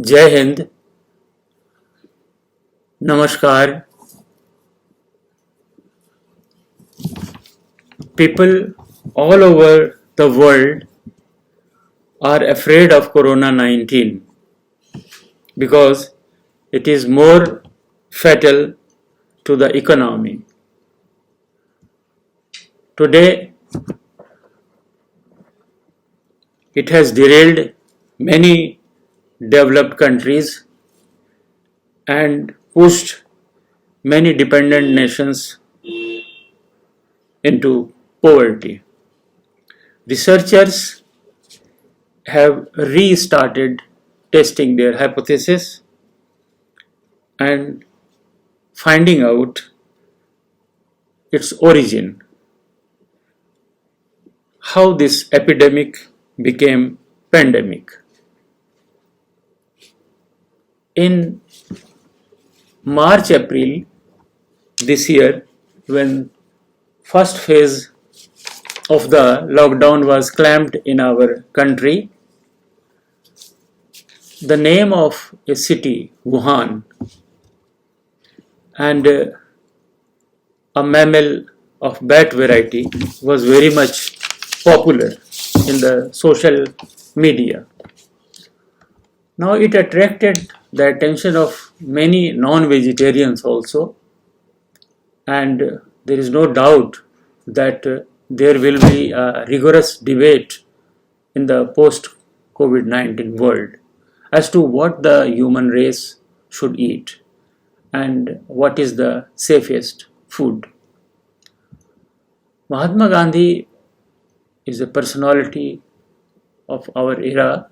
जय हिंद, नमस्कार. People all over the world are afraid of Corona 19 because it is more fatal to the economy. Today, it has derailed many developed countries and pushed many dependent nations into poverty. Researchers have restarted testing their hypothesis and finding out its origin, how this epidemic became pandemic. In March-April this year, when first phase of the lockdown was clamped in our country, the name of a city, Wuhan, and a mammal of bat variety was very much popular in the social media. Now it attracted the attention of many non-vegetarians also, and there is no doubt that there will be a rigorous debate in the post-COVID-19 world as to what the human race should eat and what is the safest food. Mahatma Gandhi is a personality of our era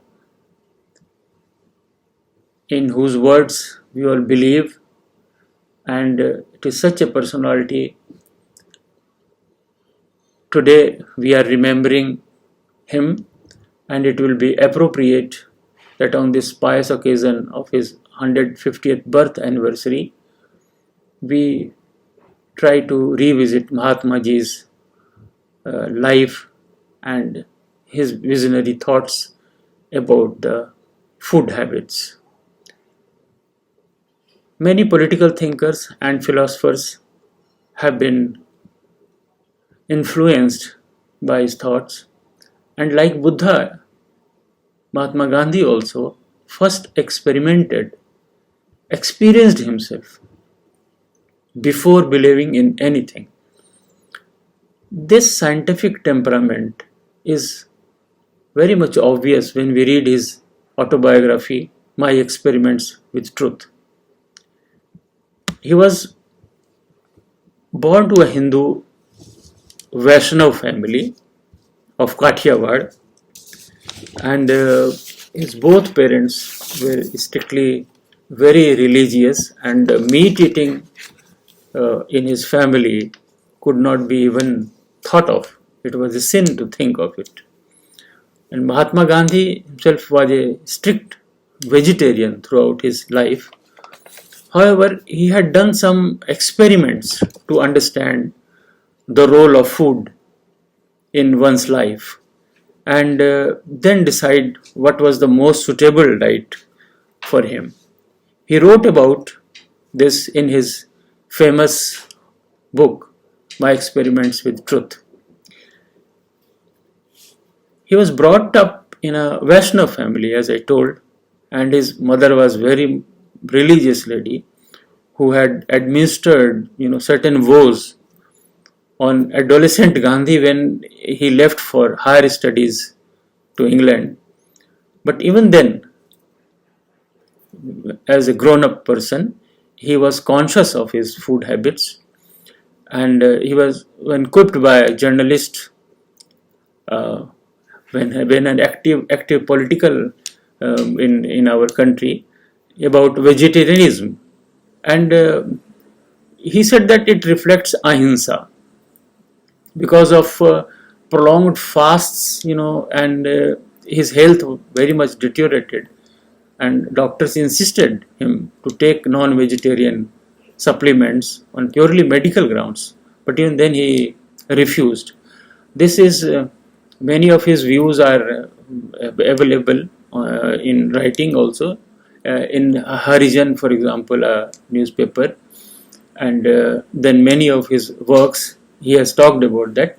in whose words we all believe, and it is such a personality. Today we are remembering him, and it will be appropriate that on this pious occasion of his 150th birth anniversary, we try to revisit Mahatma Ji's life and his visionary thoughts about the food habits. Many political thinkers and philosophers have been influenced by his thoughts, and like Buddha, Mahatma Gandhi also first experienced himself before believing in anything. This scientific temperament is very much obvious when we read his autobiography, My Experiments with Truth. He was born to a Hindu Vaishnav family of Kathiawad, and his both parents were strictly very religious, and meat eating in his family could not be even thought of. It was a sin to think of it. And Mahatma Gandhi himself was a strict vegetarian throughout his life. However, he had done some experiments to understand the role of food in one's life, and then decide what was the most suitable diet for him. He wrote about this in his famous book, My Experiments with Truth. He was brought up in a Vaishnav family, as I told, and his mother was very religious lady who had administered, certain vows on adolescent Gandhi when he left for higher studies to England. But even then, as a grown-up person, he was conscious of his food habits, and he was, when quipped by a journalist, when an active political in our country about vegetarianism, and he said that it reflects ahimsa because of prolonged fasts, and his health very much deteriorated, and doctors insisted him to take non-vegetarian supplements on purely medical grounds, but even then he refused. This is many of his views are available in writing also, in Harijan, for example, a newspaper, and then many of his works he has talked about that.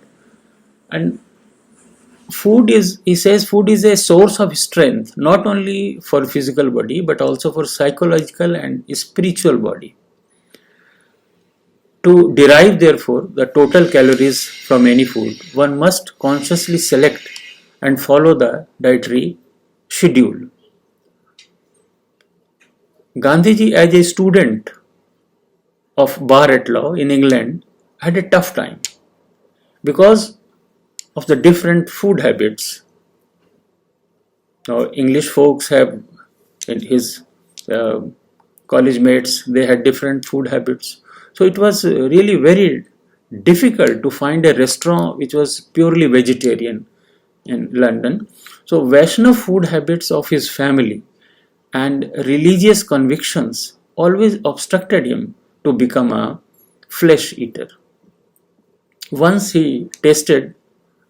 And he says, food is a source of strength, not only for physical body but also for psychological and spiritual body. To derive, therefore, the total calories from any food, one must consciously select and follow the dietary schedule. Gandhiji, as a student of bar at law in England, had a tough time because of the different food habits. Now, English folks have, in his uh, college mates, they had different food habits. So it was really very difficult to find a restaurant which was purely vegetarian in London. So Vaishnav food habits of his family and religious convictions always obstructed him to become a flesh eater. Once he tasted,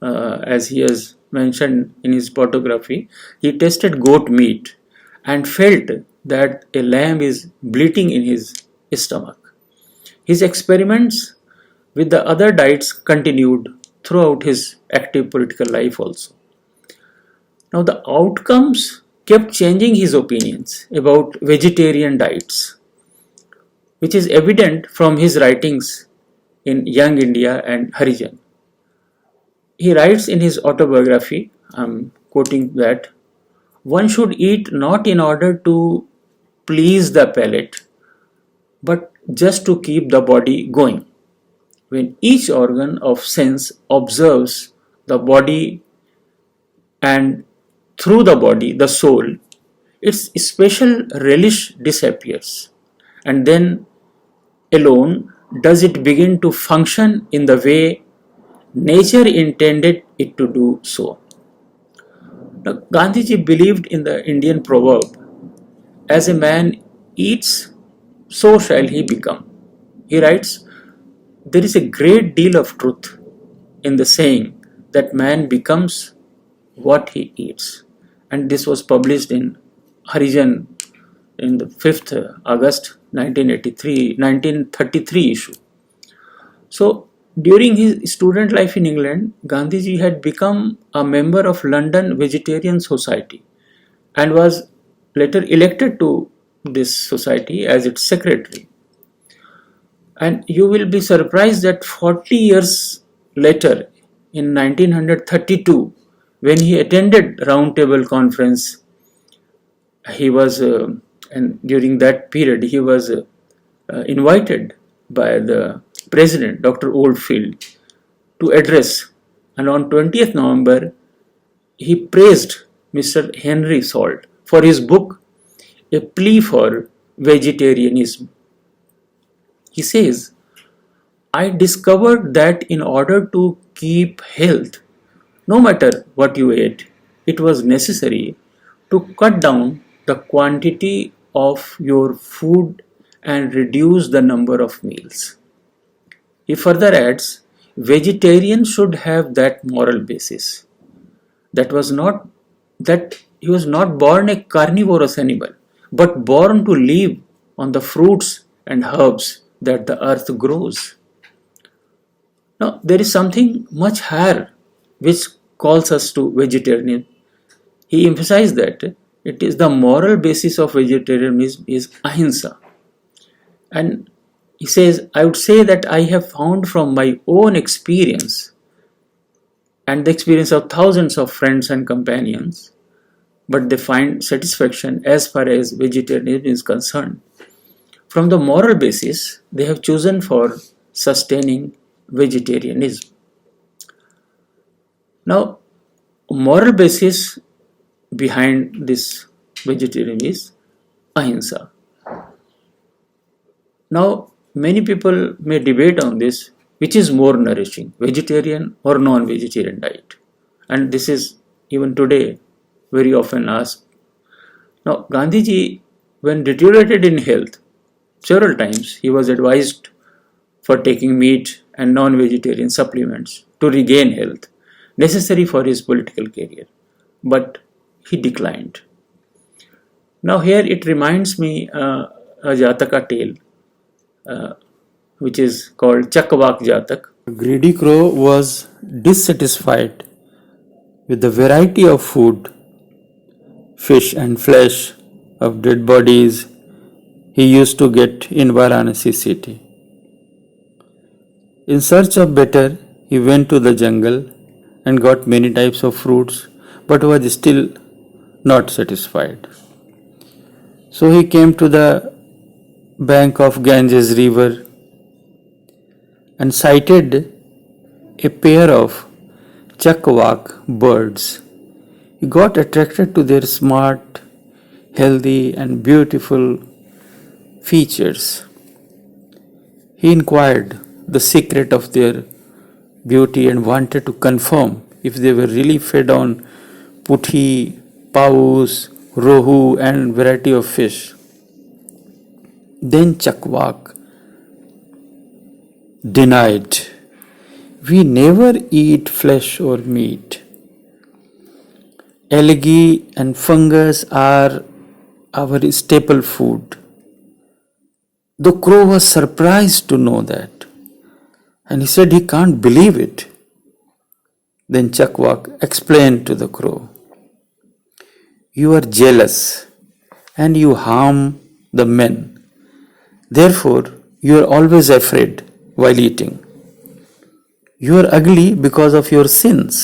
as he has mentioned in his photography, he tasted goat meat and felt that a lamb is bleating in his stomach. His experiments with the other diets continued throughout his active political life also. Now, the outcomes kept changing his opinions about vegetarian diets, which is evident from his writings in Young India and Harijan. He writes in his autobiography, I'm quoting that, one should eat not in order to please the palate, but just to keep the body going. When each organ of sense observes the body and through the body, the soul, its special relish disappears, and then alone does it begin to function in the way nature intended it to do so. Now, Gandhiji believed in the Indian proverb, as a man eats, so shall he become. He writes, there is a great deal of truth in the saying that man becomes what he eats. And this was published in Harijan in the 5th August 1933 issue. So, during his student life in England, Gandhiji had become a member of London Vegetarian Society and was later elected to this society as its secretary. And you will be surprised that 40 years later, in 1932, when he attended Roundtable Conference, he was, and during that period, he was invited by the President, Dr. Oldfield, to address. And on 20th November, he praised Mr. Henry Salt for his book, A Plea for Vegetarianism. He says, I discovered that in order to keep health, no matter what you ate, it was necessary to cut down the quantity of your food and reduce the number of meals. He further adds, vegetarians should have that moral basis. That he was not born a carnivorous animal, but born to live on the fruits and herbs that the earth grows. Now, there is something much higher which calls us to vegetarianism. He emphasized that it is the moral basis of vegetarianism is ahimsa. And he says, I would say that I have found from my own experience and the experience of thousands of friends and companions, but they find satisfaction as far as vegetarianism is concerned. From the moral basis, they have chosen for sustaining vegetarianism. Now, moral basis behind this vegetarianism is ahimsa. Now, many people may debate on this, which is more nourishing, vegetarian or non-vegetarian diet. And this is even today very often asked. Now, Gandhiji, when deteriorated in health, several times he was advised for taking meat and non-vegetarian supplements to regain health necessary for his political career, but he declined. Now here it reminds me a Jataka tale, which is called Chakvak Jatak. A greedy crow was dissatisfied with the variety of food, fish and flesh of dead bodies he used to get in Varanasi city. In search of better, he went to the jungle and got many types of fruits, but was still not satisfied. So he came to the bank of Ganges river and sighted a pair of chakvak birds. He got attracted to their smart, healthy, and beautiful features. He inquired the secret of their beauty and wanted to confirm if they were really fed on puthi, paus, rohu, and variety of fish. Then Chakvak denied, "We never eat flesh or meat. Algae and fungus are our staple food." The crow was surprised to know that, and he said he can't believe it. Then Chakvak explained to the crow, "You are jealous and you harm the men. Therefore, you are always afraid while eating. You are ugly because of your sins.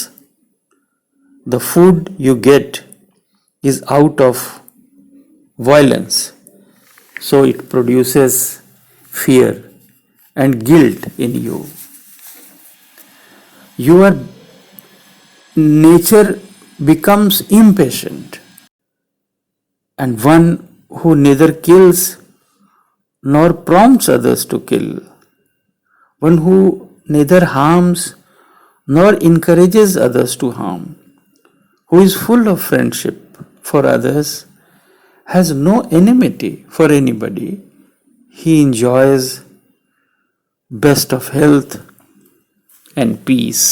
The food you get is out of violence, so it produces fear and guilt in you. Your nature becomes impatient, and one who neither kills nor prompts others to kill, one who neither harms nor encourages others to harm, who is full of friendship for others, has no enmity for anybody. He enjoys best of health and peace."